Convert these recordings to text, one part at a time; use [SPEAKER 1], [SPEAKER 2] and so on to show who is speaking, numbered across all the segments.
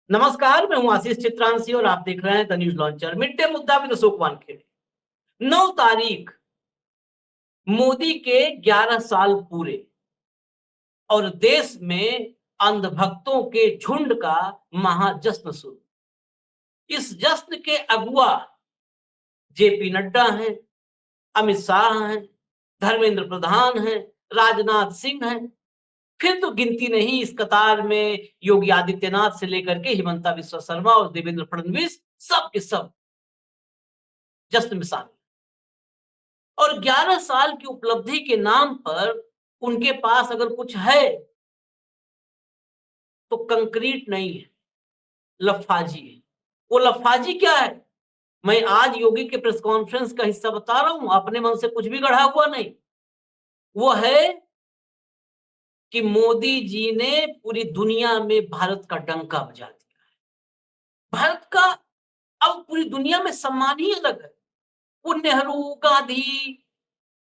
[SPEAKER 1] नमस्कार, मैं हूं आशीष चित्रांशी और आप देख रहे हैं the news launcher. Mid day मुद्दा विद अशोक वानखेड़े। 9 तारीख मोदी के 11 साल पूरे और देश में अंधभक्तों के झुंड का महाजश्न शुरू। इस जश्न के अगुआ जेपी नड्डा हैं, अमित शाह हैं, धर्मेंद्र प्रधान हैं, राजनाथ सिंह हैं। फिर तो गिनती नहीं, इस कतार में योगी आदित्यनाथ से लेकर के हिमंता बिस्वा शर्मा और देवेंद्र फडणवीस सब के सब जश्न में शामिल। और 11 साल की उपलब्धि के नाम पर उनके पास अगर कुछ है तो कंक्रीट नहीं है, लफाजी है। वो लफाजी क्या है? मैं आज योगी के प्रेस कॉन्फ्रेंस का हिस्सा बता रहा हूं, अपने मन से कुछ भी गढ़ा हुआ नहीं। वो है कि मोदी जी ने पूरी दुनिया में भारत का डंका बजा दिया। भारत का अब पूरी दुनिया में सम्मान ही अलग है। वो नेहरू, गांधी,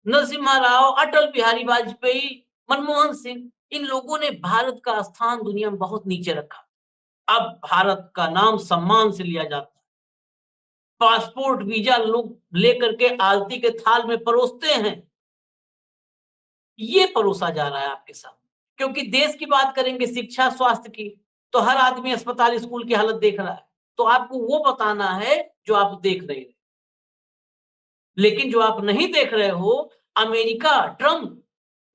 [SPEAKER 1] नरसिम्हा राव, अटल बिहारी वाजपेयी, मनमोहन सिंह, इन लोगों ने भारत का स्थान दुनिया में बहुत नीचे रखा। अब भारत का नाम सम्मान से लिया जाता है। पासपोर्ट वीजा लोग लेकर के आरती के थाल में परोसते हैं। ये परोसा जा रहा है आपके सामने। क्योंकि देश की बात करेंगे, शिक्षा स्वास्थ्य की, तो हर आदमी अस्पताल स्कूल की हालत देख रहा है। तो आपको वो बताना है जो आप देख रहे हैं। लेकिन जो आप नहीं देख रहे हो, अमेरिका, ट्रंप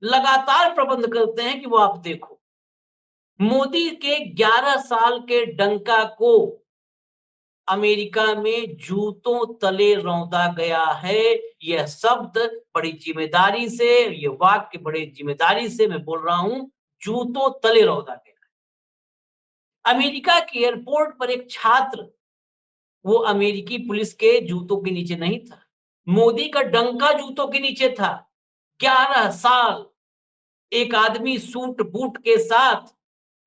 [SPEAKER 1] लगातार प्रबंध करते हैं कि वो आप देखो। मोदी के 11 साल के डंका को अमेरिका में जूतों तले रौंदा गया है। यह शब्द बड़ी जिम्मेदारी से, ये वाक्य बड़े जिम्मेदारी से मैं बोल रहा हूं, जूतों तले रौंदा गया है। अमेरिका के एयरपोर्ट पर एक छात्र, वो अमेरिकी पुलिस के जूतों के नीचे नहीं था, मोदी का डंका जूतों के नीचे था। 11 साल एक आदमी सूट बूट के साथ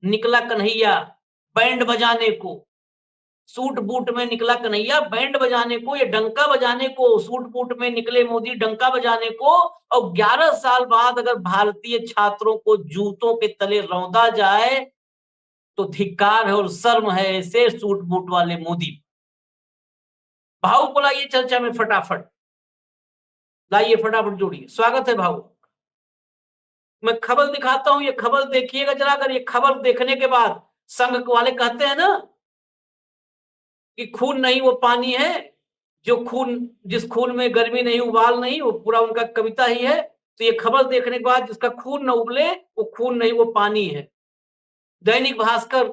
[SPEAKER 1] निकला कन्हैया बैंड बजाने को। सूट बूट में निकला कन्हैया बैंड बजाने को, ये डंका बजाने को। सूट बूट में निकले मोदी डंका बजाने को। और 11 साल बाद अगर भारतीय छात्रों को जूतों के तले रौंदा जाए तो धिक्कार है और शर्म है ऐसे सूट बूट वाले मोदी। भाव को लाइए चर्चा में फटाफट, लाइए फटाफट जोड़िए। स्वागत है भाव। मैं खबर दिखाता हूं, ये खबर देखिएगा जरा। अगर ये खबर देखने के बाद संघ वाले कहते हैं ना कि खून नहीं वो पानी है, जो खून, जिस खून में गर्मी नहीं उबाल नहीं, वो पूरा उनका कविता ही है। तो ये खबर देखने के बाद जिसका खून न उबले वो खून नहीं वो पानी है। दैनिक भास्कर,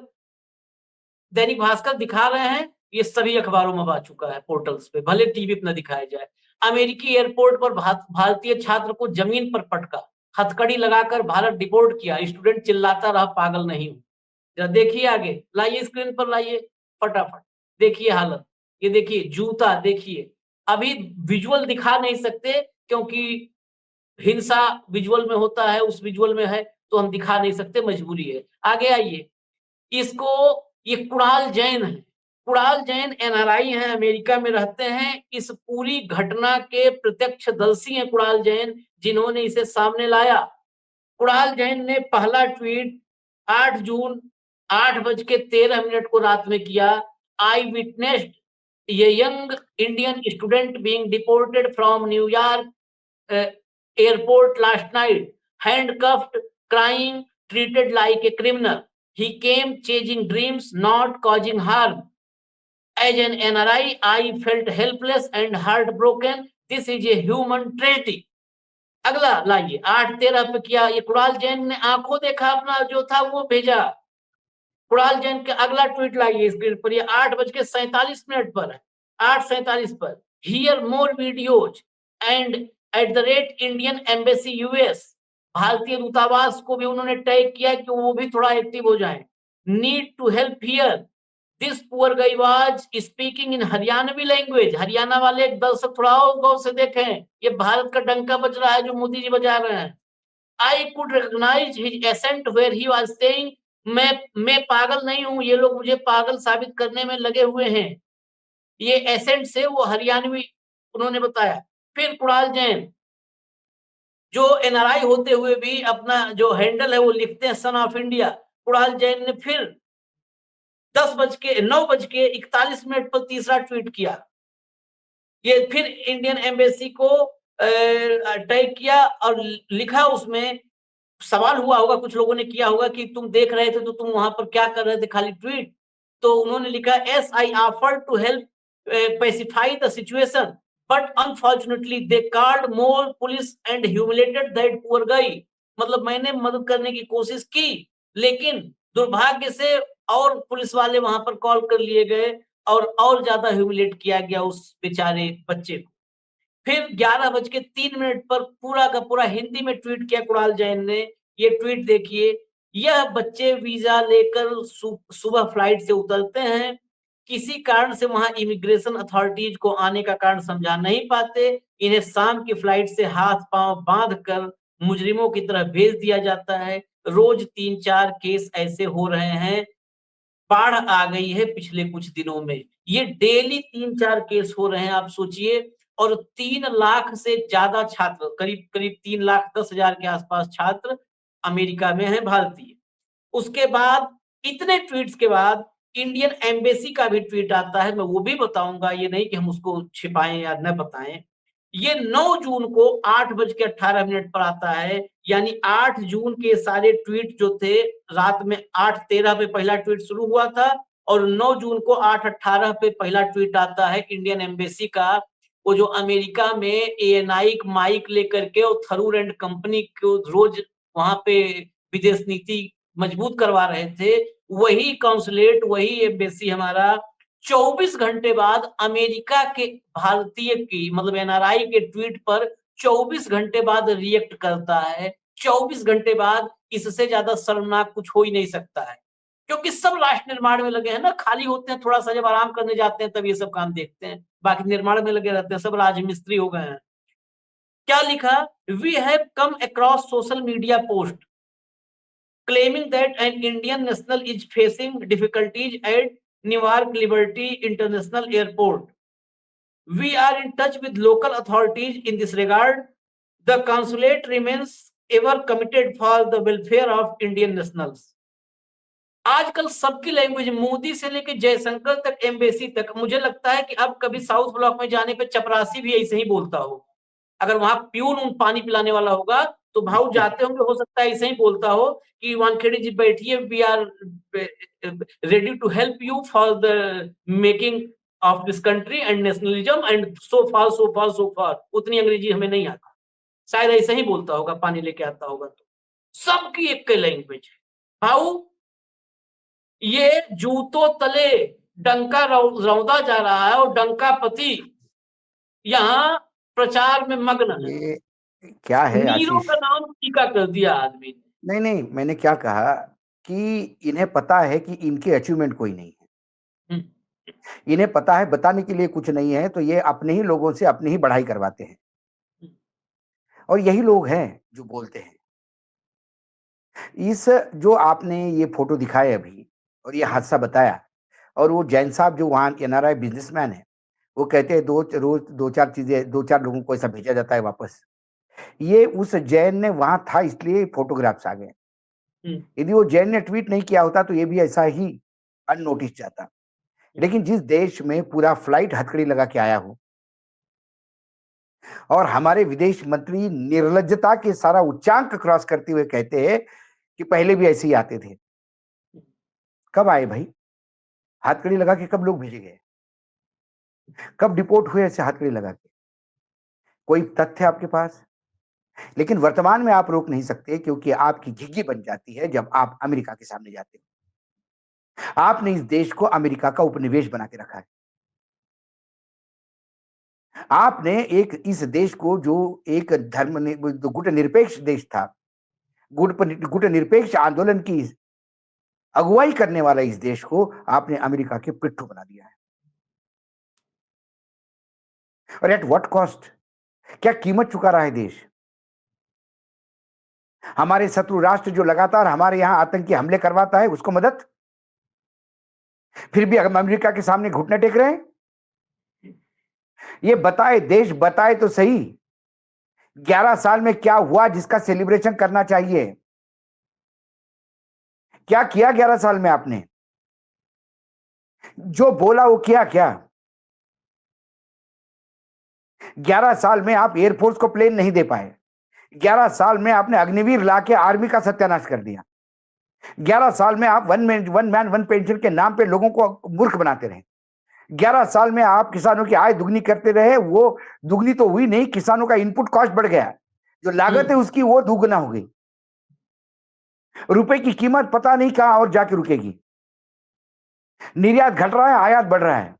[SPEAKER 1] दैनिक भास्कर दिखा रहे हैं, ये सभी अखबारों में आ चुका है, पोर्टल्स पे, भले टीवी पे न दिखाया जाए। अमेरिकी एयरपोर्ट पर भारतीय छात्र को जमीन पर पटका, हथकड़ी लगाकर भारत डिपोर्ट किया। स्टूडेंट चिल्लाता रहा पागल नहीं हूं। जरा देखिए आगे, लाइए स्क्रीन पर, लाइए फटाफट। देखिए हालत, ये देखिए जूता, देखिए। अभी विजुअल दिखा नहीं सकते क्योंकि हिंसा विजुअल में होता है, उस विजुअल में है तो हम दिखा नहीं सकते, मजबूरी है। आगे आइए। इसको, ये कुणाल जैन है। कुणाल जैन एनआरआई हैं, अमेरिका में रहते हैं। इस पूरी घटना के प्रत्यक्षदर्शी हैं कुणाल जैन, जिन्होंने इसे सामने लाया। कुणाल जैन ने पहला ट्वीट 8 जून 8:13 को रात में किया। आई witnessed a young Indian student being deported from New York airport last night, handcuffed, crying, treated like a criminal. He came chasing dreams, not causing harm. As an NRI, I felt helpless and heartbroken. This is a human tragedy. अगला लाइए, 8/13 पे किया। ये कुणाल जैन ने आंखों देखा अपना जो था वो भेजा। कुणाल जैन के अगला ट्वीट लाइए स्क्रीन पर, ये 8:47 पर है, 8:47 पर। Here more videos and @Indian embassy US, भारतीय दूतावास को भी उन्होंने टैग किया कि वो भी थोड़ा एक्टिव हो जाएं। Need to help here, this poor guy was speaking in Haryanvi language. Haryana वाले एक दर्शक थोड़ा और गौर से देखें, ये भारत का डंका बज रहा है जो मोदी जी बजा रहे हैं। I could recognize his accent where he was saying, मैं पागल नहीं हूं, ये लोग मुझे पागल साबित करने में लगे हुए हैं। ये एसेंट से वो हरियाणवी उन्होंने बताया। फिर कुणाल जैन, जो एनआरआई होते हुए भी अपना जो हैंडल है वो लिखते हैं son of India, Kunal Jain ने फिर 9:41 पर तीसरा ट्वीट किया। ये फिर इंडियन एम्बेसी को टैग किया और लिखा उसमें, सवाल हुआ होगा, कुछ लोगों ने किया होगा कि तुम देख रहे थे तो तुम वहां पर क्या कर रहे थे, खाली ट्वीट। तो उन्होंने लिखा, as I offer to help pacify the situation but unfortunately they called more police and humiliated that poor guy. मतलब मैंने मदद करने की कोशिश की, लेकिन दुर्भाग्य से और पुलिस वाले वहां पर कॉल कर लिए गए और ज्यादा ह्यूमिलेट किया गया उस बेचारे बच्चे को। फिर 11:03 पर पूरा का पूरा हिंदी में ट्वीट किया कुणाल जैन ने। ये ट्वीट देखिए, यह बच्चे वीजा लेकर सुबह फ्लाइट से उतरते हैं, किसी कारण से वहां इमिग्रेशन अथॉरिटीज को आने का कारण समझा नहीं पाते, इन्हें शाम की फ्लाइट से हाथ पांव बांध कर मुजरिमों की तरह भेज दिया जाता है। रोज 3-4 केस ऐसे हो रहे हैं, बाढ़ आ गई है पिछले कुछ दिनों में। ये डेली 3-4 केस हो रहे हैं, आप सोचिए। और 3 लाख से ज्यादा छात्र, करीब करीब 3,10,000 के आसपास छात्र अमेरिका में हैं, भारतीय। उसके बाद इतने ट्वीट्स के बाद इंडियन एम्बेसी का भी ट्वीट आता है, मैं वो भी बताऊंगा, ये नहीं कि हम उसको छिपाएं या न बताएं। ये 9 जून को 8:18 पर आता है, यानी 8 जून के सारे ट्वीट जो थे, रात में 8:13 पे पहला ट्वीट शुरू हुआ था और 9 जून को 8:18 पे पहला ट्वीट आता है इंडियन एम्बेसी का। वो जो अमेरिका में एएनआई माइक लेकर के और थरूर एंड कंपनी को रोज वहां पे विदेश नीति मजबूत करवा रहे थे, वही कॉन्सुलेट, वही एम्बेसी हमारा 24 घंटे बाद अमेरिका के भारतीय की, मतलब एनआरआई के ट्वीट पर 24 घंटे बाद रिएक्ट करता है। 24 घंटे बाद, इससे ज्यादा शर्मनाक कुछ हो ही नहीं सकता है। क्योंकि सब राष्ट्र निर्माण में लगे हैं ना, खाली होते हैं थोड़ा सा, जब आराम करने जाते हैं तब ये सब काम देखते हैं, बाकी निर्माण में लगे रहते हैं, सब राजमिस्त्री हो गए हैं। क्या लिखा, we have come across social media post claiming that an Indian national is facing difficulties at Newark Liberty International Airport. We are in touch with local authorities in this regard. The consulate remains ever committed for the welfare of Indian nationals. आजकल सबकी language, Modi से लेके जयशंकर तक, embassy तक, मुझे लगता है कि अब कभी साउथ ब्लॉक में जाने पे चपरासी भी ऐसे ही बोलता हो। अगर वहां प्यून पानी पिलाने वाला होगा तो भाव जाते होंगे, हो सकता है ऐसे ही बोलता हो कि वानखेड़े जी बैठिए, we are ready to help you for the making of this country and nationalism and so far so far so far. उतनी अंग्रेजी हमें नहीं आता, शायद ऐसे ही बोलता होगा, पानी लेके आता होगा। तो सबकी एक लैंग्वेज है भाऊ। ये जूतों तले डंका रौंदा जा रहा है और डंका पति यहाँ प्रचार में मग्न है।
[SPEAKER 2] ये क्या है
[SPEAKER 1] नीरो
[SPEAKER 2] आशीष?
[SPEAKER 1] का नाम टीका कर दिया आदमी ने।
[SPEAKER 2] नहीं नहीं, मैंने क्या कहा कि इन्हें पता है कि इनकी अचीवमेंट कोई नहीं है, इन्हें पता है बताने के लिए कुछ नहीं है, तो ये अपने ही लोगों से अपनी ही बढ़ाई करवाते हैं। और यही लोग हैं जो बोलते हैं। इस जो आपने ये फोटो दिखाए अभी और ये हादसा बताया, और वो जैन साहब जो वहाँ एनआरआई बिजनेसमैन है, वो कहते हैं रोज 2-4 चीजें, 2-4 लोगों को ऐसा भेजा जाता है वापस। ये उस जैन ने वहां था, इसलिए फोटोग्राफ्स आ गए। यदि वो जैन ने ट्वीट नहीं किया होता तो ये भी ऐसा ही अननोटिस जाता। लेकिन जिस देश में पूरा फ्लाइट हथकड़ी लगा के आया हो और हमारे विदेश मंत्री निर्लज्जता के सारा उच्चांक क्रॉस करते हुए कहते हैं कि पहले भी ऐसे ही आते थे। कब आए भाई? हथकड़ी लगा के कब लोग भेजे गए? कब डिपोर्ट हुए ऐसे हथकड़ी लगा के? कोई तथ्य आपके पास? लेकिन वर्तमान में आप रोक नहीं सकते, क्योंकि आपकी घिघी बन जाती है जब आप अमेरिका के सामने जाते हो। आपने इस देश को अमेरिका का उपनिवेश बना के रखा है। आपने एक इस देश को, जो एक गुटनिरपेक्ष देश था, गुटनिरपेक्ष आंदोलन की अगुवाई करने वाला इस देश को आपने अमेरिका के पिट्ठू बना दिया है। और एट व्हाट कॉस्ट? क्या कीमत चुका रहा है देश? हमारे शत्रु राष्ट्र जो लगातार हमारे यहां आतंकी हमले करवाता है, उसको मदद, फिर भी हम अमेरिका के सामने घुटने टेक रहे हैं। ये बताए, देश बताए तो सही, 11 साल में क्या हुआ जिसका सेलिब्रेशन करना चाहिए? क्या किया 11 साल में आपने? जो बोला वो किया क्या? 11 साल में आप एयरफोर्स को प्लेन नहीं दे पाए। 11 साल में आपने अग्निवीर लाके आर्मी का सत्यानाश कर दिया। 11 साल में आप वन मैन वन पेंशन के नाम पे लोगों को मूर्ख बनाते रहे। 11 साल में आप किसानों की आय दुगनी करते रहे, वो दुगनी तो हुई नहीं, किसानों का इनपुट कॉस्ट बढ़ गया, जो लागत है उसकी वो दुगना हो गई। रुपए की कीमत पता नहीं कहां और जाके रुकेगी। निर्यात घट रहा है, आयात बढ़ रहा है।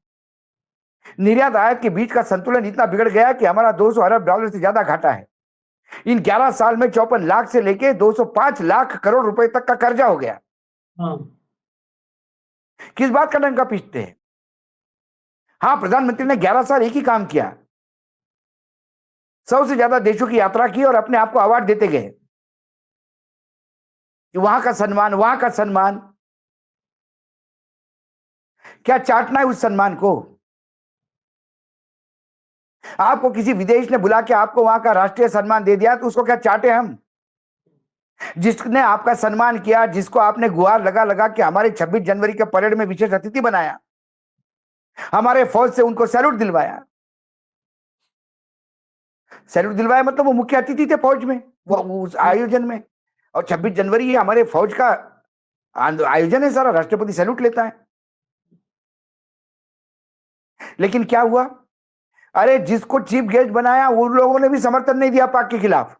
[SPEAKER 2] निर्यात आयात के बीच का संतुलन इतना बिगड़ गया कि हमारा 200 अरब डॉलर से ज्यादा घाटा है। इन 11 साल में 54 लाख से लेके 205 लाख करोड़ रुपए तक का कर्जा हो गया।
[SPEAKER 1] हाँ।
[SPEAKER 2] किस बात का डंका पीटते हैं? हाँ, प्रधानमंत्री ने 11 साल एक ही काम किया, 100 से ज्यादा देशों की यात्रा की और अपने आप को अवार्ड देते गए कि वहां का सम्मान, वहां का सम्मान। क्या चाटना है उस सम्मान को? आपको किसी विदेश ने बुला के आपको वहां का राष्ट्रीय सम्मान दे दिया तो उसको क्या चाटे हम? जिसने आपका सम्मान किया, जिसको आपने गुहार लगा लगा के हमारे 26 जनवरी के परेड में विशेष अतिथि बनाया, हमारे फौज से उनको सैल्यूट दिलवाया। सैल्यूट दिलवाया मतलब वो मुख्य अतिथि थे फौज में, वो उस आयोजन में। और 26 जनवरी ये हमारे फौज का आयोजन है सारा, राष्ट्रपति सैल्यूट लेता है। लेकिन क्या हुआ? अरे जिसको चीफ गेस्ट बनाया उन लोगों ने भी समर्थन नहीं दिया पाक के खिलाफ।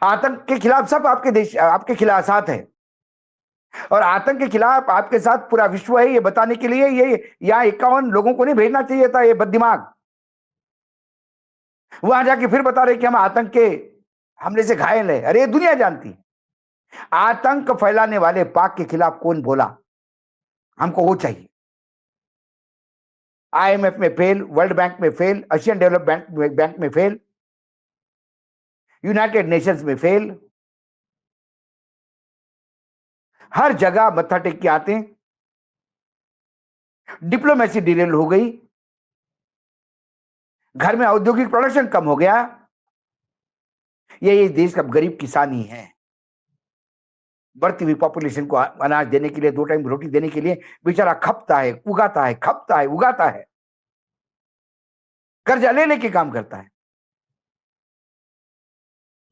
[SPEAKER 2] आतंक के खिलाफ सब आपके देश, आपके खिलाफ साथ है। और आतंक के खिलाफ आपके साथ पूरा विश्व है, ये बताने के लिए ये यहाँ 51 लोगों को नहीं भेजना चाहिए था, ये बददिमाग। वहां जाके फिर बता रहे कि हम आतंक के हमले से घायल है। अरे दुनिया जानती है आतंक फैलाने वाले पाक के खिलाफ कौन बोला, हमको वो चाहिए। आईएमएफ में फेल, वर्ल्ड बैंक में फेल, एशियन डेवलपमेंट बैंक में फेल, यूनाइटेड नेशंस में फेल, हर जगह मत्था टेक के आते हैं। डिप्लोमेसी डिरेल हो गई, घर में औद्योगिक प्रोडक्शन कम हो गया। ये देश का गरीब किसान ही है। बढ़ती हुई पॉपुलेशन को अनाज देने के लिए, 2 टाइम रोटी देने के लिए बेचारा खपता है, उगाता है, खपता है, उगाता है, कर्जा ले लेके काम करता है।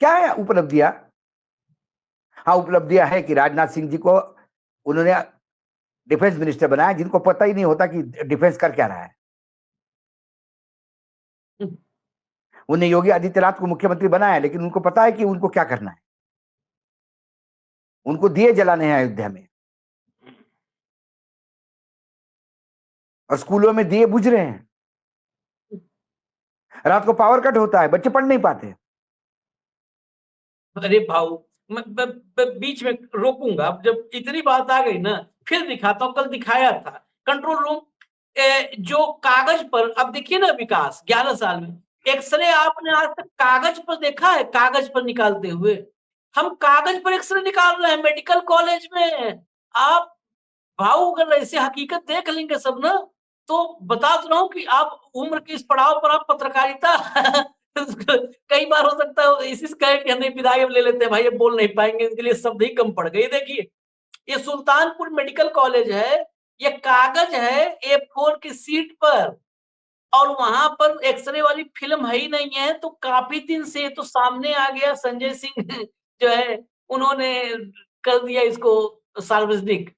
[SPEAKER 2] क्या है उपलब्धियां? हाँ, उपलब्धियां है कि राजनाथ सिंह जी को उन्होंने डिफेंस मिनिस्टर बनाया, जिनको पता ही नहीं होता कि डिफेंस कर क्या रहा है। उन्हें योगी आदित्यनाथ को मुख्यमंत्री बनाया, लेकिन उनको पता है कि उनको क्या करना है। उनको दिए जलाने हैं अयोध्या में, और स्कूलों में दिए बुझ रहे हैं। रात को पावर कट होता है, बच्चे पढ़ नहीं पाते।
[SPEAKER 1] अरे भाऊ, मैं बीच में रोकूंगा। अब जब इतनी बात आ गई ना, फिर दिखाता हूँ। कल दिखाया था कंट्रोल रूम, जो कागज पर, अब देखिए ना विकास 11 साल में एक्सरे आपने आज तक कागज पर देखा है? कागज पर निकालते हुए हम कागज पर एक्सरे निकाल रहे हैं मेडिकल कॉलेज में। आप भाऊ अगर ऐसे हकीकत देख लेंगे सब ना, तो बता तो रहा हूँ कि आप उम्र के इस पड़ाव पर आप पत्रकारिता कई बार हो सकता है इसी से कहे कि हम विदाई अब ले लेते हैं भाई, अब बोल नहीं पाएंगे, इनके लिए शब्द ही कम पड़ गए। देखिए ये सुल्तानपुर मेडिकल कॉलेज है, ये कागज है A4 की सीट पर, और वहां पर एक्सरे वाली फिल्म है ही नहीं है। तो काफी दिन से तो सामने आ गया, संजय सिंह जो है उन्होंने कर दिया इसको सार्वजनिक।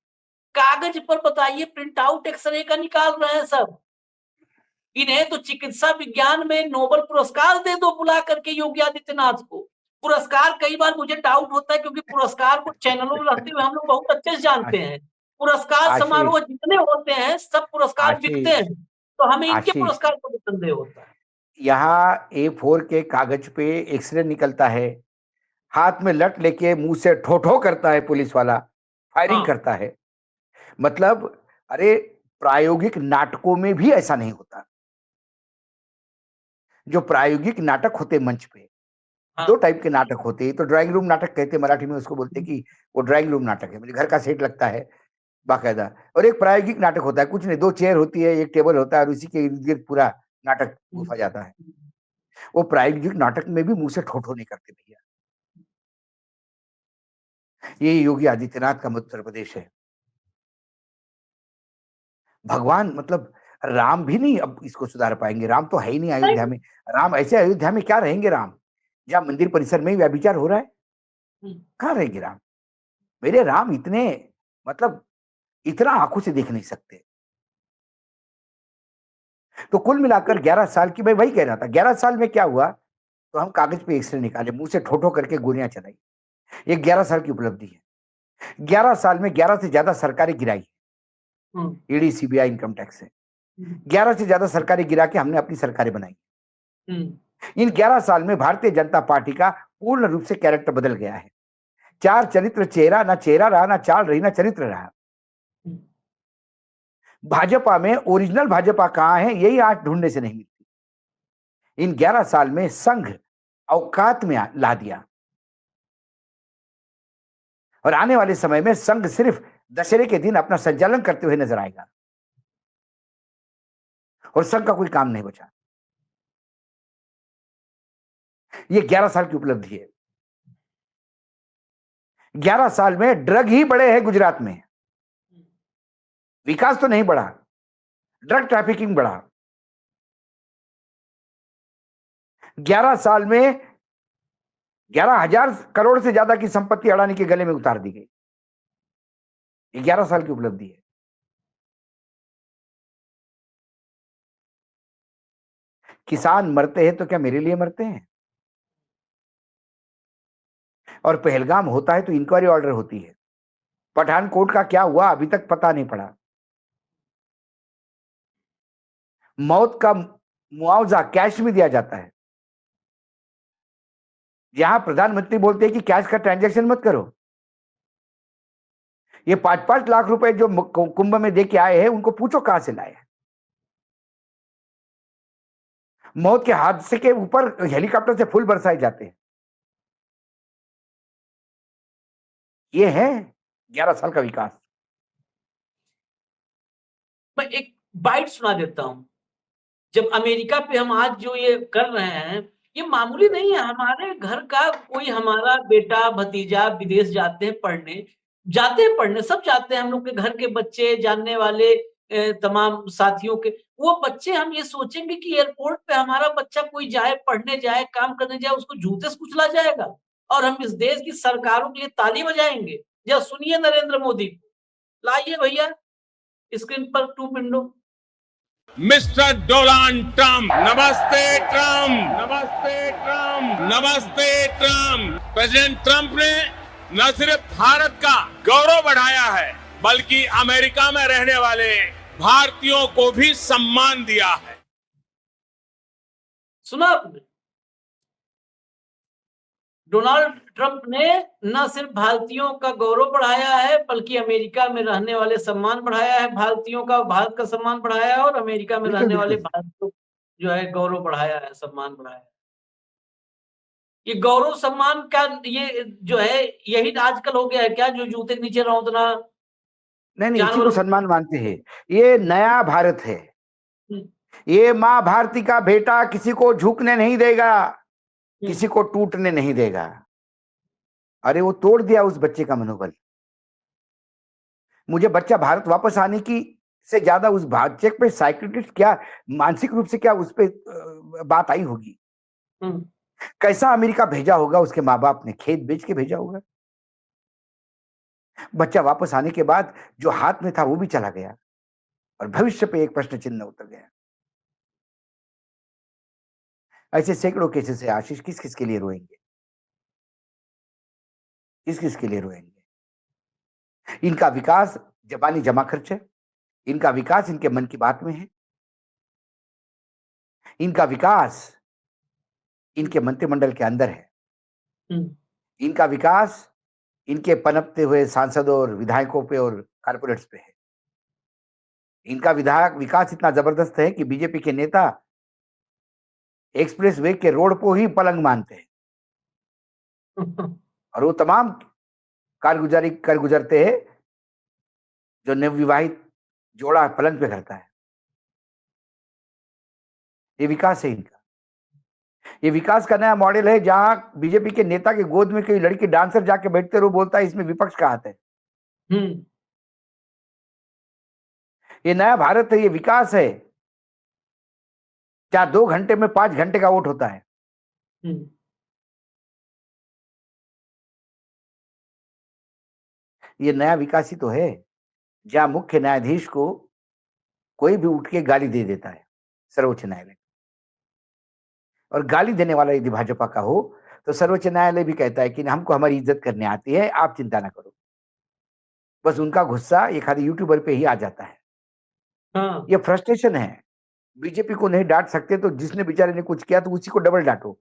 [SPEAKER 1] कागज पर बताइए, प्रिंट आउट एक्सरे का निकाल रहे हैं सब। इन्हें तो चिकित्सा विज्ञान में नोबेल पुरस्कार दे दो बुला करके योगी आदित्यनाथ को। पुरस्कार कई बार मुझे डाउट होता है, क्योंकि पुरस्कार को चैनलों में रहते हुए हम लोग बहुत अच्छे से जानते
[SPEAKER 2] आश-
[SPEAKER 1] हैं। पुरस्कार
[SPEAKER 2] आशीष
[SPEAKER 1] समारोह जितने होते हैं सब पुरस्कार बिकते
[SPEAKER 2] आशीष
[SPEAKER 1] हैं, तो हमें इनके
[SPEAKER 2] आशीष
[SPEAKER 1] पुरस्कार को भी संदेह होता है।
[SPEAKER 2] यहाँ A4 के कागज पे एक्सरे निकलता है, हाथ में लट लेके मुंह से ठो ठो करता है पुलिस वाला, फायरिंग
[SPEAKER 1] हाँ,
[SPEAKER 2] करता है। मतलब अरे प्रायोगिक नाटकों में भी ऐसा नहीं होता। जो प्रायोगिक नाटक होते मंच पे,
[SPEAKER 1] हाँ।
[SPEAKER 2] 2 टाइप के नाटक होते हैं। तो ड्राइंग रूम नाटक कहते हैं, मराठी में उसको बोलते हैं कि वो ड्राइंग रूम नाटक है, मुझे घर का सेट लगता है बाकायदा। और एक प्रायोगिक नाटक होता है, कुछ नहीं, 2 चेयर होती है, 1 टेबल होता है और उसी के इर्द-गिर्द पूरा नाटक घुसा जाता है। वो प्रायोगिक नाटक में भी मुँह से ठो-ठो नहीं करते भैया। ये योगी आदित्यनाथ का मध्य प्रदेश है। भगवान मतलब राम भी नहीं अब इसको सुधार पाएंगे। राम तो है ही नहीं अयोध्या में। राम ऐसे अयोध्या में क्या रहेंगे राम, जहाँ मंदिर परिसर में ही व्यभिचार हो रहा है, कहाँ रहेंगे राम? मेरे राम इतने मतलब इतना आंखों से देख नहीं सकते। तो कुल मिलाकर 11 साल की, मैं वही कह रहा था, 11 साल में क्या हुआ, तो हम कागज पे एक्सरे निकाले, मुंह से ठो-ठो करके गोलियां चलाई। ये 11 साल की उपलब्धि है। 11 साल में 11 से ज्यादा सरकारें गिराई, ईडी, सीबीआई, इनकम टैक्स से 11 से ज्यादा सरकारें गिरा के हमने अपनी सरकारें बनाई। इन 11 साल में भारतीय जनता पार्टी का पूर्ण रूप से कैरेक्टर बदल गया है। चार चरित्र चेहरा, ना चेहरा रहा, ना चाल रही, ना चरित्र रहा। भाजपा में ओरिजिनल भाजपा कहां है, यही आज ढूंढने से नहीं मिलती। इन 11 साल में संघ औकात में ला दिया, और आने वाले समय में संघ सिर्फ दशहरे के दिन अपना संचालन करते हुए नजर आएगा, और संघ का कोई काम नहीं बचा। ये 11 साल की उपलब्धि है। 11 साल में ड्रग ही बढ़े हैं गुजरात में, विकास तो नहीं बढ़ा, ड्रग ट्रैफिकिंग बढ़ा। 11 साल में 11,000 करोड़ से ज्यादा की संपत्ति अडानी के गले में उतार दी गई। ये 11 साल की उपलब्धि है। किसान मरते हैं तो क्या मेरे लिए मरते हैं? और पहलगाम होता है तो इंक्वायरी ऑर्डर होती है। पठानकोट का क्या हुआ अभी तक पता नहीं पड़ा। मौत का मुआवजा कैश में दिया जाता है। यहां प्रधानमंत्री बोलते हैं कि कैश का ट्रांजैक्शन मत करो। ये 5-5 लाख रुपए जो कुंभ में दे के आए हैं, उनको पूछो कहां से लाए हैं। मौत के हादसे के ऊपर हेलीकॉप्टर से फूल बरसाए जाते हैं। ये है 11 साल का विकास।
[SPEAKER 1] मैं एक बाइट सुना देता हूं। जब अमेरिका पे हम आज जो ये कर रहे हैं, ये मामूली नहीं है। हमारे घर का कोई हमारा बेटा भतीजा विदेश जाते हैं पढ़ने, सब जाते हैं। हम लोग के घर के बच्चे, जानने वाले तमाम साथियों के, वो बच्चे हम ये सोचेंगे कि एयरपोर्ट पे हमारा बच्चा कोई जाए, पढ़ने जाए, काम करने जाए, उसको जूते से कुचला जाएगा, और हम इस देश की सरकारों के लिए ताली बजाएंगे। जरा सुनिए नरेंद्र मोदी को, लाइए भैया स्क्रीन पर 2 विंडो।
[SPEAKER 3] मिस्टर डोनाल्ड ट्रंप, नमस्ते ट्रंप, नमस्ते ट्रंप, नमस्ते ट्रंप। प्रेसिडेंट ट्रंप ने न सिर्फ भारत का गौरव बढ़ाया है, बल्कि अमेरिका में रहने वाले भारतीयों को भी सम्मान दिया है।
[SPEAKER 1] सुना आपने? डोनाल्ड ट्रंप ने न सिर्फ भारतीयों का गौरव बढ़ाया है, बल्कि अमेरिका में रहने वाले सम्मान बढ़ाया है भारतीयों का, भारत का सम्मान बढ़ाया है, और अमेरिका में रहने वाले भारतीयों जो है गौरव बढ़ाया है, सम्मान बढ़ाया है। ये गौरव सम्मान का ये जो है, यही आजकल हो गया है क्या, जो जूते के नीचे रौंदना?
[SPEAKER 2] नहीं, इसी को सम्मान मानते हैं। ये नया भारत है। ये माँ भारती का बेटा किसी को झुकने नहीं देगा, किसी को टूटने नहीं देगा। अरे वो तोड़ दिया उस बच्चे का मनोबल। मुझे बच्चा भारत वापस आने की से ज्यादा उस बच्चे पे साइकियाट्रिस्ट क्या मानसिक रूप से क्या उस पे बात आई होगी। कैसा अमेरिका भेजा होगा उसके माँ बाप ने, खेत बेच के भेजा होगा। बच्चा वापस आने के बाद जो हाथ में था वो भी चला गया, और भविष्य पे एक प्रश्न चिन्ह उतर गया। ऐसे सैकड़ों केसेस है। आशीष, किस किस के लिए रोएंगे, किस किस के लिए रोएंगे? इनका विकास जबानी जमा खर्च है, इनका विकास इनके मन की बात में है, इनका विकास इनके मंत्रिमंडल के अंदर है, इनका विकास इनके पनपते हुए सांसदों और विधायकों पे और कारपोरेट्स पे है। इनका विकास इतना जबरदस्त है कि बीजेपी के नेता एक्सप्रेस वे के रोड को ही पलंग मानते हैं, और वो तमाम कारगुजारी कर गुजरते हैं जो नवविवाहित जोड़ा पलंग पे करता है। ये विकास है इनका। ये विकास का नया मॉडल है, जहां बीजेपी के नेता के गोद में कोई लड़की डांसर जाके बैठते रहो, बोलता है इसमें विपक्ष का हाथ है। ये नया भारत है, ये विकास है। क्या 2 घंटे में 5 घंटे का वोट होता है? ये नया विकास ही तो है, जहां मुख्य न्यायाधीश को कोई भी उठ के गाली दे देता है सर्वोच्च न्यायालय। और गाली देने वाला यदि भाजपा का हो तो सर्वोच्च न्यायालय भी कहता है कि हमको हमारी इज्जत करने आती है, आप चिंता ना करो। बस उनका गुस्सा एक आधे यूट्यूबर पे ही आ जाता है।
[SPEAKER 1] हाँ।
[SPEAKER 2] ये फ्रस्ट्रेशन है। बीजेपी को नहीं डांट सकते तो जिसने बेचारे ने कुछ किया तो उसी को डबल डांटो।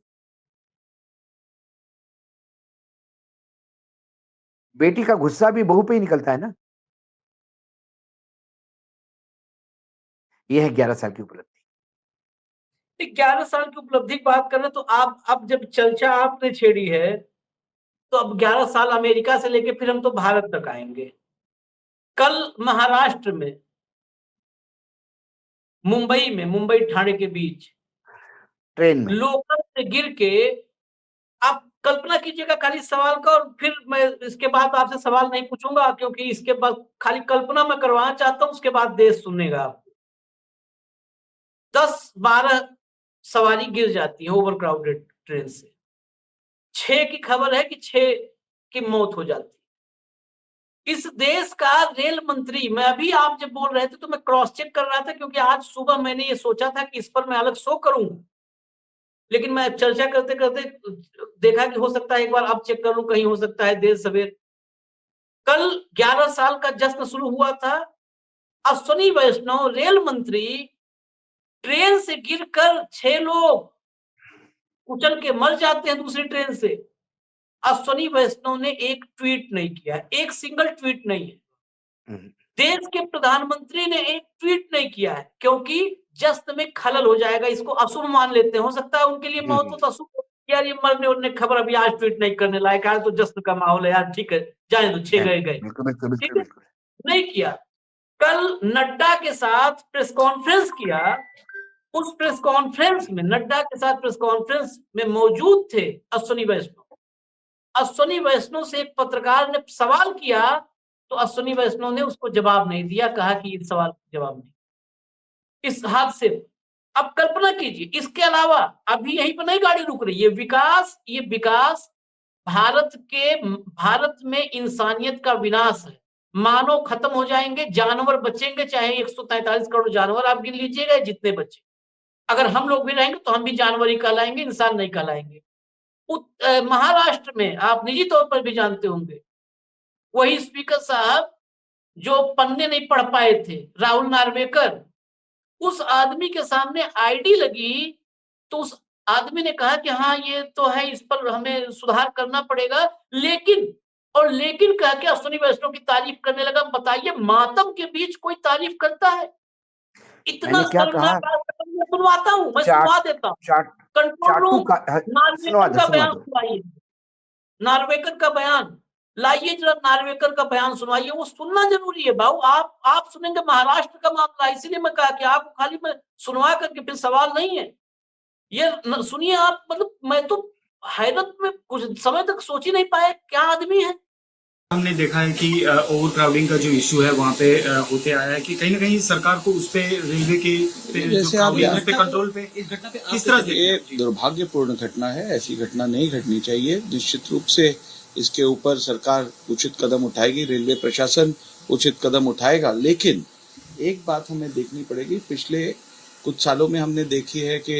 [SPEAKER 2] बेटी का गुस्सा भी बहू पे ही निकलता है ना। ये है 11 साल की उपलब्धि।
[SPEAKER 1] 11 साल की उपलब्धि की बात कर रहे तो आप अब जब चर्चा आपने छेड़ी है तो अब 11 साल अमेरिका से लेके फिर हम तो भारत तक आएंगे। कल महाराष्ट्र में मुंबई ठाणे के बीच
[SPEAKER 2] ट्रेन में
[SPEAKER 1] लोकल से गिर के, आप कल्पना कीजिएगा खाली सवाल का, और फिर मैं इसके बाद आपसे सवाल नहीं पूछूंगा क्योंकि इसके बाद खाली कल्पना मैं करवाना चाहता हूं, उसके बाद देश सुनेगा आपको। 10-12 सवारी गिर जाती है ओवर क्राउडेड ट्रेन से। 6 की खबर है कि 6 की मौत हो जाती है। इस देश का रेल मंत्री, मैं अभी आप जब बोल रहे थे तो मैं क्रॉस चेक कर रहा था क्योंकि आज सुबह मैंने ये सोचा था कि इस पर मैं अलग शो करूंगा, लेकिन मैं चर्चा करते करते देखा कि हो सकता है एक बार अब चेक कर लूं, कहीं हो सकता है देर सवेर। कल 11 साल का जश्न शुरू हुआ था। अश्विनी वैष्णव रेल मंत्री ट्रेन से गिरकर 6 लोग कुचल के मर जाते हैं दूसरी ट्रेन से। अश्विनी वैष्णव ने एक ट्वीट नहीं किया, एक सिंगल ट्वीट नहीं है। देश के प्रधानमंत्री ने एक ट्वीट नहीं किया है क्योंकि जश्न में खलल हो जाएगा, इसको अशुभ मान लेते हैं। हो सकता है उनके लिए मौत हो तो अशुभ हो, यार ये मरने उड़ने खबर अभी आज ट्वीट नहीं करने लायक है, तो जश्न का माहौल है यार, ठीक है जाने दो, 6 गए। ठीक है, नहीं किया। कल नड्डा के साथ प्रेस कॉन्फ्रेंस किया। उस प्रेस कॉन्फ्रेंस में नड्डा के साथ प्रेस कॉन्फ्रेंस में मौजूद थे अश्विनी वैष्णव। अश्विनी वैष्णव से एक पत्रकार ने सवाल किया तो अश्विनी वैष्णव ने उसको जवाब नहीं दिया, कहा कि इस सवाल का जवाब नहीं। इस हादसे अब कल्पना कीजिए, इसके अलावा अभी यहीं पर नहीं गाड़ी रुक रही। ये विकास भारत में इंसानियत का विनाश है। मानव खत्म हो जाएंगे, जानवर बचेंगे, चाहे 143 करोड़ जानवर आप गिन लीजिएगा जितने बचे। अगर हम लोग भी रहेंगे तो हम भी जानवर ही कहलाएंगे, इंसान नहीं कहलाएंगे। महाराष्ट्र में आप निजी तौर पर भी जानते होंगे, वही स्पीकर साहब जो पन्ने नहीं पढ़ पाए थे, राहुल नार्वेकर, उस आदमी के सामने आईडी लगी तो उस आदमी ने कहा कि हाँ ये तो है, इस पर हमें सुधार करना पड़ेगा, लेकिन कह के अश्विनी वैष्णव की तारीफ करने लगा। बताइए, मातम के बीच कोई तारीफ करता है? इतना
[SPEAKER 2] मैंने क्या कहा?
[SPEAKER 1] शर्मनाक आचरण मैं सुनवाता हूँ, मैं
[SPEAKER 2] चाट
[SPEAKER 1] सुनवा देता हूँ।
[SPEAKER 2] चाट
[SPEAKER 1] कंट्रोल
[SPEAKER 2] चाटू
[SPEAKER 1] रूम,
[SPEAKER 2] का सुनवा
[SPEAKER 1] नार्वेकर
[SPEAKER 2] दो
[SPEAKER 1] का
[SPEAKER 2] सुनवा
[SPEAKER 1] बयान
[SPEAKER 2] दो।
[SPEAKER 1] सुनाइए, नार्वेकर का बयान लाइए जरा, नार्वेकर का बयान सुनवाइए, वो सुनना जरूरी है बाबू। आप सुनेंगे महाराष्ट्र का मामला, इसीलिए मैं कहा कि आप खाली मैं सुनवा करके फिर सवाल नहीं है ये सुनिए आप। मतलब मैं तो हैरत में कुछ समय तक सोच ही नहीं पाया क्या आदमी है।
[SPEAKER 4] हमने देखा है कि ओवर क्राउडिंग का जो इशू है वहाँ पे होते आया है कि कहीं ना कहीं सरकार को उस पे रेलवे के
[SPEAKER 5] जैसे आप
[SPEAKER 4] पे कंट्रोल पे इस घटना पे किस तरह से
[SPEAKER 5] ये दुर्भाग्यपूर्ण घटना है, ऐसी घटना नहीं घटनी चाहिए। निश्चित रूप से इसके ऊपर सरकार उचित कदम उठाएगी, रेलवे प्रशासन उचित कदम उठाएगा। लेकिन एक बात हमें देखनी पड़ेगी, पिछले कुछ सालों में हमने देखी है कि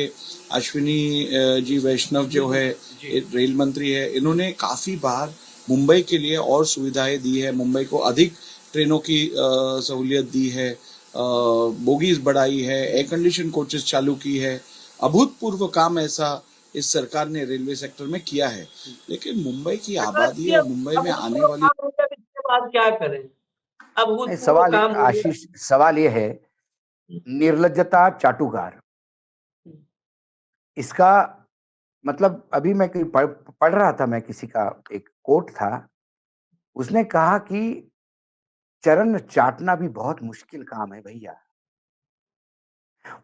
[SPEAKER 5] अश्विनी जी वैष्णव जो है रेल मंत्री है, इन्होंने काफी बार मुंबई के लिए और सुविधाएं दी है, मुंबई को अधिक ट्रेनों की सहूलियत दी है, बोगीज बढ़ाई है, एयर कंडीशन कोचेस चालू की है। अभूतपूर्व काम ऐसा इस सरकार ने रेलवे सेक्टर में किया है। लेकिन मुंबई की आबादी और मुंबई में आने वाली
[SPEAKER 1] इसके बाद क्या करें?
[SPEAKER 2] नहीं, सवाल आशीष, सवाल ये है, निर्लज्जता चाटुकार, इसका मतलब अभी मैं पढ़ रहा था, मैं किसी का एक कोट था, उसने कहा कि चरण चाटना भी बहुत मुश्किल काम है भैया,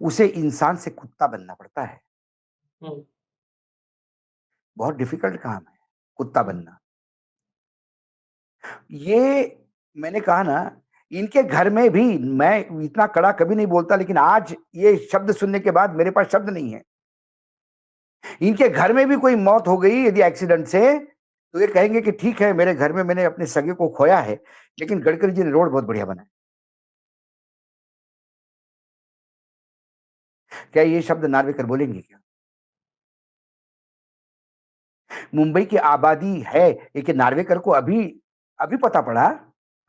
[SPEAKER 2] उसे इंसान से कुत्ता बनना पड़ता है। बहुत डिफिकल्ट काम है कुत्ता बनना। ये मैंने कहा ना, इनके घर में भी, मैं इतना कड़ा कभी नहीं बोलता, लेकिन आज ये शब्द सुनने के बाद मेरे पास शब्द नहीं है। इनके घर में भी कोई मौत हो गई यदि एक्सीडेंट से, तो ये कहेंगे कि ठीक है, मेरे घर में मैंने अपने सगे को खोया है, लेकिन गडकरी जी ने रोड बहुत बढ़िया बनाया। क्या ये शब्द नार्वेकर बोलेंगे क्या? मुंबई की आबादी है, लेकिन नार्वेकर को अभी अभी पता पड़ा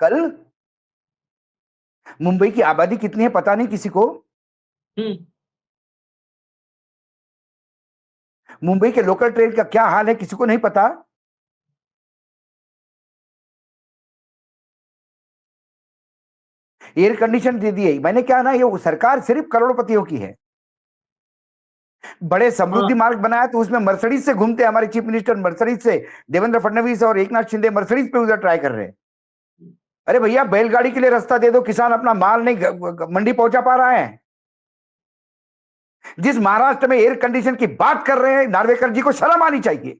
[SPEAKER 2] कल, मुंबई की आबादी कितनी है पता नहीं किसी को। मुंबई के लोकल ट्रेन का क्या हाल है किसी को नहीं पता। एयर कंडीशन दे दिए। मैंने क्या ना, ये सरकार सिर्फ करोड़पतियों की है। बड़े समृद्धि मार्ग बनाया तो उसमें मर्सिडीज से घूमते, हमारे चीफ मिनिस्टर मर्सिडीज से, देवेंद्र फडणवीस और एकनाथ शिंदे मर्सिडीज पे उधर ट्राई कर रहे हैं। अरे भैया, बैलगाड़ी के लिए रास्ता दे दो, किसान अपना माल नहीं मंडी पहुंचा पा रहा है। जिस महाराष्ट्र में एयर कंडीशन की बात कर रहे हैं, नार्वेकर जी को शर्म आनी चाहिए।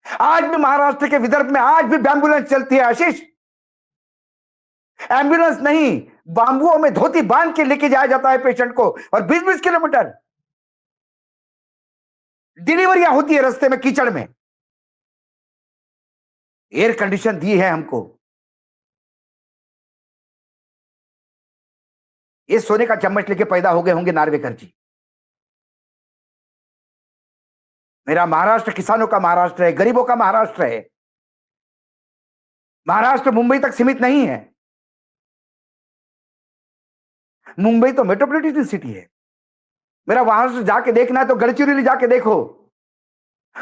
[SPEAKER 2] आज भी महाराष्ट्र के विदर्भ में आज भी एम्बुलेंस चलती है आशीष। एम्बुलेंस नहीं, बांबुओं में धोती बांध के लेके जाया जाता है पेशेंट को, और 20-20 किलोमीटर डिलीवरियां होती है रास्ते में कीचड़ में। एयर कंडीशन दी है हमको। ये सोने का चम्मच लेके पैदा हो गए होंगे नार्वेकर जी। मेरा महाराष्ट्र किसानों का महाराष्ट्र है, गरीबों का महाराष्ट्र है। महाराष्ट्र मुंबई तक सीमित नहीं है। मुंबई तो मेट्रोपॉलिटन सिटी है। मेरा महाराष्ट्र जाके देखना है तो गढ़चिरौली जाके देखो,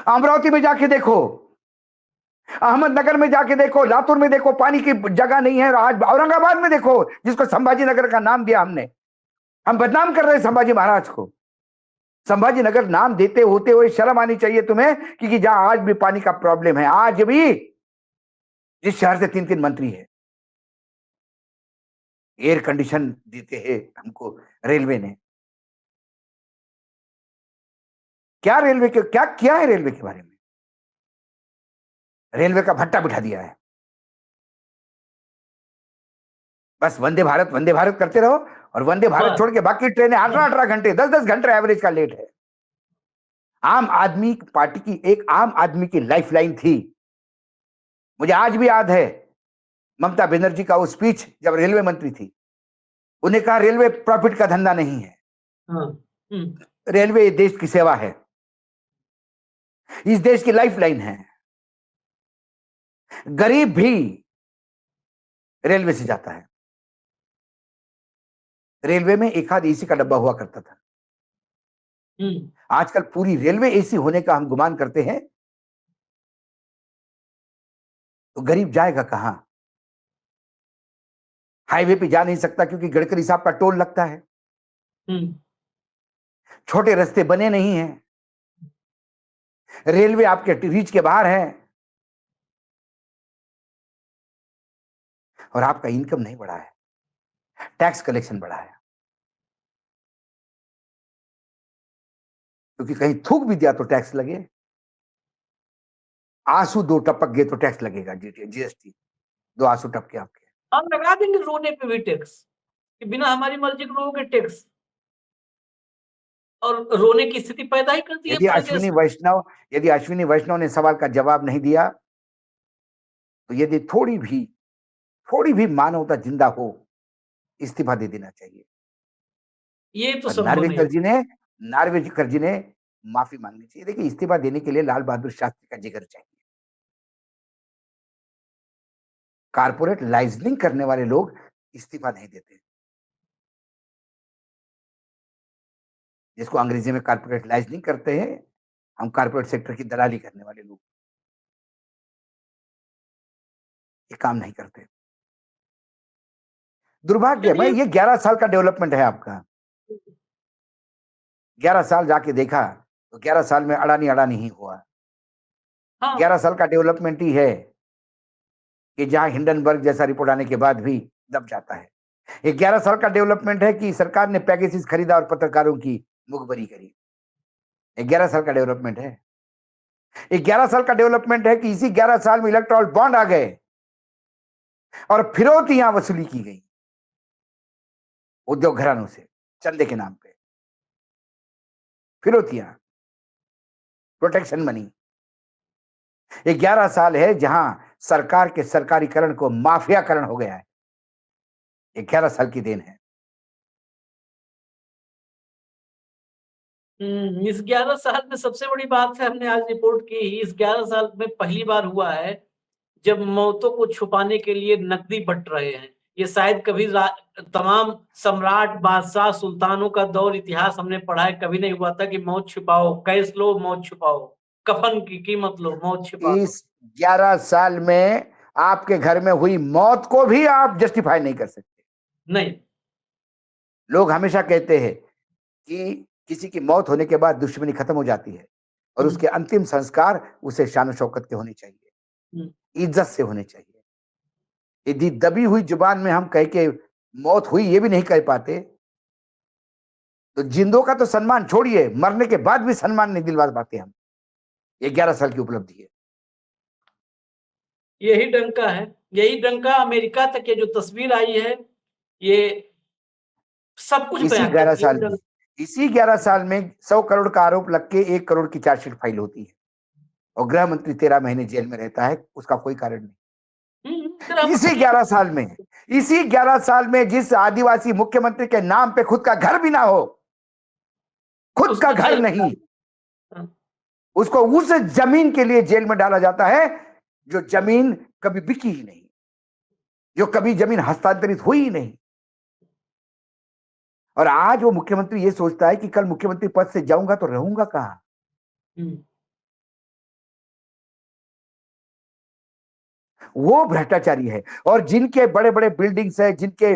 [SPEAKER 2] अमरावती में जाके देखो, अहमदनगर में जाके देखो, लातूर में देखो, पानी की जगह नहीं है। आज औरंगाबाद में देखो, जिसको संभाजी नगर का नाम दिया हमने, हम बदनाम कर रहे हैं संभाजी महाराज को। संभाजी नगर नाम देते होते हुए शर्म आनी चाहिए तुम्हें, क्योंकि जहां आज भी पानी का प्रॉब्लम है, आज भी जिस शहर से 3-3 मंत्री है। एयर कंडीशन देते हैं हमको रेलवे ने। क्या रेलवे के क्या किया है रेलवे के बारे में? रेलवे का भट्टा बिठा दिया है। बस वंदे भारत करते रहो, और वंदे भारत छोड़ के बाकी ट्रेनें 18-18 घंटे 10-10 घंटे एवरेज का लेट है। आम आदमी पार्टी की, एक आम आदमी की लाइफलाइन थी। मुझे आज भी याद है ममता बनर्जी का वो स्पीच जब रेलवे मंत्री थी। उन्हें कहा रेलवे प्रॉफिट का धंधा नहीं है, रेलवे देश की सेवा है, इस देश की लाइफलाइन है। गरीब भी रेलवे से जाता है। रेलवे में एक आध एसी का डब्बा हुआ करता था। आजकल पूरी रेलवे एसी होने का हम गुमान करते हैं, तो गरीब जाएगा कहां? हाईवे पे जा नहीं सकता क्योंकि गडकरी साहब का टोल लगता है। छोटे रास्ते बने नहीं हैं, रेलवे आपके रीच के बाहर है, और आपका इनकम नहीं बढ़ा है, टैक्स कलेक्शन बढ़ा है। क्योंकि कहीं थूक भी दिया तो टैक्स लगे, आंसू 2 टपक गए तो टैक्स लगेगा, जीएसटी 2 आंसू टपके आपके।
[SPEAKER 1] हम लगा देंगे रोने पे भी टैक्स, कि बिना हमारी मर्जी के लोगों के टैक्स, और रोने की स्थिति पैदा ही करती है।
[SPEAKER 2] यदि अश्विनी वैष्णव ने सवाल का जवाब नहीं दिया, तो यदि थोड़ी भी मानवता जिंदा हो, इस्तीफा दे देना चाहिए।
[SPEAKER 1] ये तो संभव नहीं।
[SPEAKER 2] नार्वेकर जी ने माफी मांगनी चाहिए। देखिए, इस्तीफा देने के लिए लाल बहादुर शास्त्री का जिगर चाहिए। कारपोरेट लाइजनिंग करने वाले लोग इस्तीफा नहीं देते, जिसको अंग्रेजी में कारपोरेट लाइजनिंग करते हैं। हम कारपोरेट सेक्टर की दलाली करने वाले लोग ये काम नहीं करते। दुर्भाग्य है। ये 11 साल का डेवलपमेंट है आपका। 11 साल जाके देखा तो 11 साल में अडानी ही हुआ। 11 साल का डेवलपमेंट ही है कि जहां हिंडनबर्ग जैसा रिपोर्ट आने के बाद भी दब जाता है। ये 11 साल का डेवलपमेंट है कि सरकार ने पैकेजेस खरीदा और पत्रकारों की मुखबरी करी। 11 साल का डेवलपमेंट है। 11 साल का डेवलपमेंट है कि इसी 11 साल में इलेक्टोरल बॉन्ड आ गए, और फिरौतियां वसूली की गई उद्योग घरानों से चंदे के नाम पे, फिरौतियां, प्रोटेक्शन मनी। ये 11 साल है जहां सरकार के सरकारीकरण को माफियाकरण हो गया है। ये 11 साल की देन है।
[SPEAKER 1] इस 11 साल में सबसे बड़ी बात है, हमने आज रिपोर्ट की, इस 11 साल में पहली बार हुआ है जब मौतों को छुपाने के लिए नकदी बट रहे हैं। ये शायद कभी तमाम सम्राट, बादशाह, सुल्तानों का दौर इतिहास हमने पढ़ा है, कभी नहीं हुआ था कि मौत छुपाओ, कैश लो मौत छुपाओ, कफन की कीमत लो मौत छुपा दो।
[SPEAKER 2] इस 11 साल में आपके घर में हुई मौत को भी आप जस्टिफाई नहीं कर सकते।
[SPEAKER 1] नहीं,
[SPEAKER 2] लोग हमेशा कहते हैं कि किसी की मौत होने के बाद दुश्मनी खत्म हो जाती है और उसके अंतिम संस्कार उसे शान शौकत के होने चाहिए, इज्जत से होने चाहिए। यदि दबी हुई जुबान में हम कह के मौत हुई ये भी नहीं कह पाते, तो जिंदों का तो सम्मान छोड़िए, मरने के बाद भी सम्मान नहीं दिलवा पाते हम। ये 11 साल की उपलब्धि है।
[SPEAKER 1] यही डंका है, यही डंका अमेरिका तक ये जो तस्वीर आई है, ये सब कुछ
[SPEAKER 2] इसी
[SPEAKER 1] बयान
[SPEAKER 2] 11
[SPEAKER 1] करती है।
[SPEAKER 2] साल में इसी 11 साल में 100 करोड़ का आरोप लग के 1 करोड़ की चार्जशीट फाइल होती है और गृह मंत्री 13 महीने जेल में रहता है, उसका कोई कारण नहीं। इसी 11 साल में जिस आदिवासी मुख्यमंत्री के नाम पे खुद का घर भी ना हो, खुद का घर नहीं, उसको उस जमीन के लिए जेल में डाला जाता है जो जमीन कभी बिकी ही नहीं, जो कभी जमीन हस्तांतरित हुई ही नहीं। और आज वो मुख्यमंत्री ये सोचता है कि कल मुख्यमंत्री पद से जाऊंगा तो रहूंगा कहां। वो भ्रष्टाचारी है। और जिनके बड़े बड़े बिल्डिंग्स है, जिनके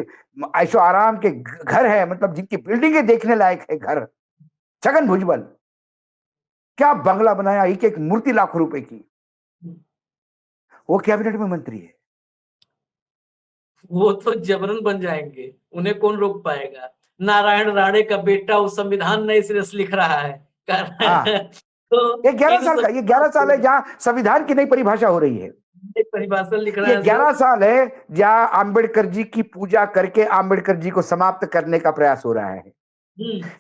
[SPEAKER 2] ऐशो आराम के घर है, मतलब जिनकी बिल्डिंगें देखने लायक है घर, छगन भुजबल क्या बंगला बनाया, एक एक मूर्ति लाखों रुपए की, वो कैबिनेट में मंत्री है।
[SPEAKER 1] वो तो जबरन बन जाएंगे, उन्हें कौन रोक पाएगा। नारायण राणे का बेटा उस संविधान नए सिरे से लिख रहा है।
[SPEAKER 2] तो ये 11 साल है जहां संविधान की नई परिभाषा हो रही है,
[SPEAKER 1] परिभाषा लिख रहा
[SPEAKER 2] ये
[SPEAKER 1] है।
[SPEAKER 2] 11 साल है जहां आम्बेडकर जी की पूजा करके आम्बेडकर जी को समाप्त करने का प्रयास हो रहा है।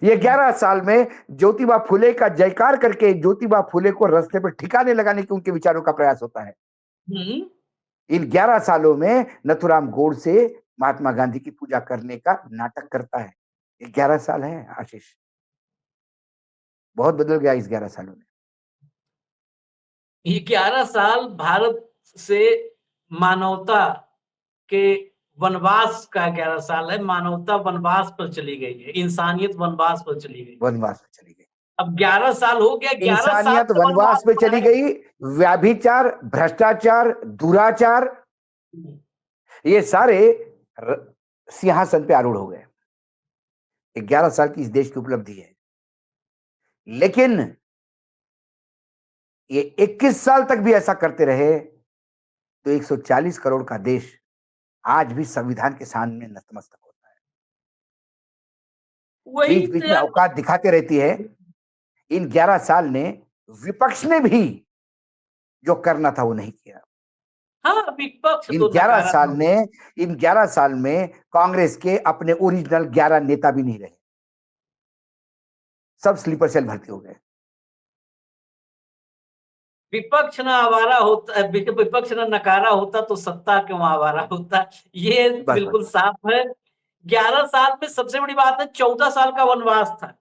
[SPEAKER 2] ये 11 साल में ज्योतिबा फुले का जयकार करके ज्योतिबा फुले को रास्ते पर ठिकाने लगाने के उनके विचारों का प्रयास होता है। इन 11 सालों में नथुराम गोडसे महात्मा गांधी की पूजा करने का नाटक करता है। ये 11 साल है आशीष, बहुत बदल गया इस 11 सालों में।
[SPEAKER 1] ये 11 साल भारत से मानवता के वनवास का 11 साल है। मानवता वनवास पर चली गई है, इंसानियत वनवास पर चली गई,
[SPEAKER 2] वनवास पर चली गई।
[SPEAKER 1] अब 11 साल हो गया, 11 साल
[SPEAKER 2] इंसानियत वनवास पे चली गई। व्याभिचार, भ्रष्टाचार, दुराचार, ये सारे सिंहासन पे आरूढ़ हो गए। 11 साल की इस देश की उपलब्धि है। लेकिन ये 21 साल तक भी ऐसा करते रहे तो 140 करोड़ का देश आज भी संविधान के सामने नतमस्तक होता है। बीच बीच में औकात दिखाते रहती है। इन 11 साल ने विपक्ष ने भी जो करना था वो नहीं किया।
[SPEAKER 1] हाँ, विपक्ष
[SPEAKER 2] इन 11 साल में कांग्रेस के अपने ओरिजिनल 11 नेता भी नहीं रहे, सब स्लीपर सेल भर्ती हो गए।
[SPEAKER 1] विपक्ष ना आवारा होता, विपक्ष ना नकारा होता तो सत्ता क्यों आवारा होता, ये बिल्कुल साफ है। 11 साल में सबसे बड़ी बात है 14 साल का वनवास था,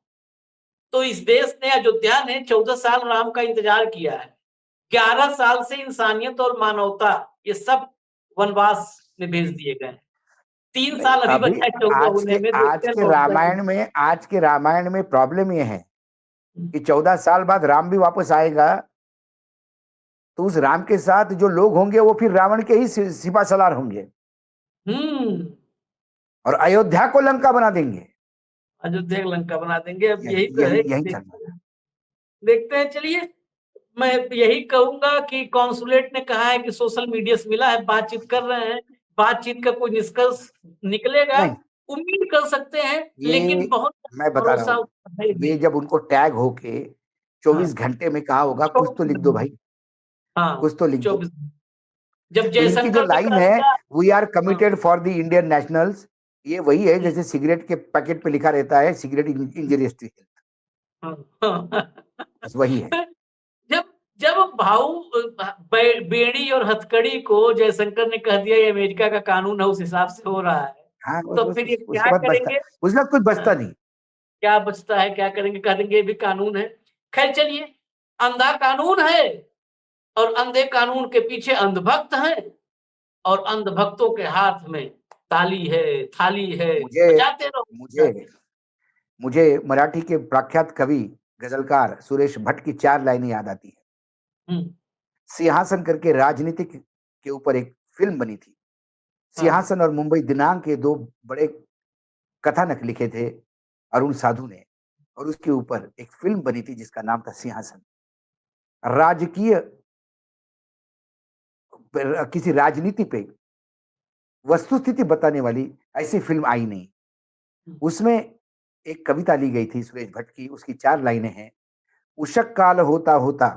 [SPEAKER 1] तो इस देश ने, अयोध्या ने 14 साल राम का इंतजार किया है। 11 साल से इंसानियत और मानवता ये सब वनवास में भेज दिए गए। 3 साल अभी बचा है 14 होने में।
[SPEAKER 2] आज के रामायण में प्रॉब्लम ये है कि 14 साल बाद राम भी वापस आएगा, तो उस राम के साथ जो लोग होंगे वो फिर रावण के ही सिपा सलार होंगे और अयोध्या को लंका बना देंगे।
[SPEAKER 1] अयोध्या को लंका बना देंगे। अब यही तो है, देखते हैं। चलिए, मैं यही कहूंगा कि कॉन्सुलेट ने कहा है कि सोशल मीडिया से मिला है, बातचीत कर रहे हैं, बातचीत का कोई निष्कर्ष निकलेगा उम्मीद कर सकते हैं, लेकिन बहुत
[SPEAKER 2] मैं बता रहा हूँ, ये जब उनको टैग होके 24 घंटे में कहा होगा कुछ तो लिख दो भाई, कुछ तो लिख दो।
[SPEAKER 1] जब जयशंकर
[SPEAKER 2] लाइन है we are committed for the Indian nationals, ये वही है जैसे सिगरेट के पैकेट पे लिखा रहता है सिगरेट इंजरियस टू हेल्थ, बस वही है।
[SPEAKER 1] जब जब भाऊ बेड़ी और हथकड़ी को जयशंकर ने कह दिया ये अमेरिका का कानून है, उस हिसाब से हो रहा है,
[SPEAKER 2] हाँ,
[SPEAKER 1] तो फिर ये क्या
[SPEAKER 2] उसके बाद बचता,
[SPEAKER 1] करेंगे?
[SPEAKER 2] उसके बाद कुछ बचता नहीं।
[SPEAKER 1] क्या बचता है, क्या करेंगे? कह देंगे ये भी कानून है। खैर चलिए, अंधा कानून है और अंधे कानून के पीछे अंधभक्त हैं और अंधभक्तों के हाथ में ताली है, थाली है,
[SPEAKER 2] मुझे
[SPEAKER 1] बजाते रहो।
[SPEAKER 2] मुझे मुझे मराठी के प्रख्यात कवि गजलकार सुरेश भट्ट की 4 लाइनें याद आती है।
[SPEAKER 1] हम्म,
[SPEAKER 2] सिंहासन करके राजनीतिक के ऊपर एक फिल्म बनी थी। सिंहासन और मुंबई दिनांक के 2 बड़े कथानक लिखे थे अरुण साधु ने, और उसके ऊपर एक फिल्म बनी थी जिसका नाम था सिंहासन। राजकीय किसी राजनीति पे वस्तुस्थिति बताने वाली ऐसी फिल्म आई नहीं। उसमें एक कविता ली गई थी सुरेश भट्ट की, उसकी 4 लाइनें हैं। उषक काल होता होता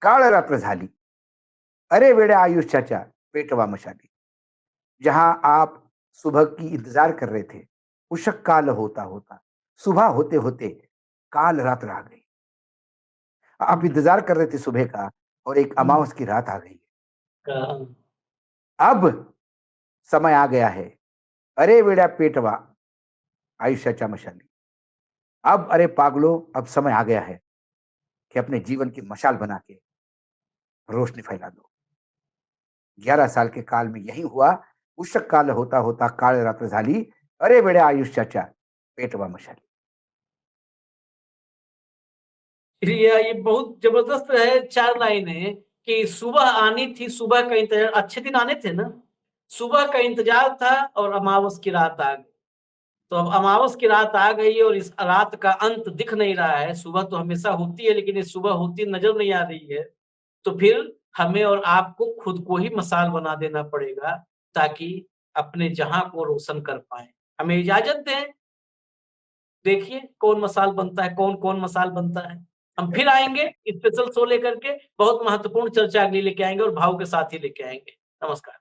[SPEAKER 2] काळ रात्र झाली, अरे वेड्या आयुष्याच्या पेटवा मशाली। जहां आप सुबह की इंतजार कर रहे थे, उषक काल होता होता सुबह होते होते काल रात्र आ गई। आप इंतजार कर रहे थे सुबह का और एक अमावस की रात आ गई है। अब समय आ गया है, अरे वेड्या पेटवा आयुष्याच्या मशाली। अब अरे पागलो, अब समय आ गया है कि अपने जीवन की मशाल बना के रोशनी फैला दो। 11 साल के काल में यही हुआ। उषक काल होता होता काळ रात्र झाली, अरे वेड्या आयुष्याच्या पेटवा मशाली।
[SPEAKER 1] ये बहुत जबरदस्त है 4 लाइनें कि सुबह आनी थी, सुबह का इंतजार, अच्छे दिन आने थे ना, सुबह का इंतजार था और अमावस की रात आ गई। तो अब अमावस की रात आ गई और इस रात का अंत दिख नहीं रहा है। सुबह तो हमेशा होती है लेकिन ये सुबह होती नजर नहीं आ रही है। तो फिर हमें और आपको खुद को ही मसाल बना देना पड़ेगा ताकि अपने जहां को रोशन कर पाए। हमें इजाजत दें, देखिए कौन मसाल बनता है, कौन मसाल बनता है। हम फिर आएंगे स्पेशल शो लेकर के, बहुत महत्वपूर्ण चर्चा अगली लेके आएंगे और भाव के साथ ही लेके आएंगे। नमस्कार।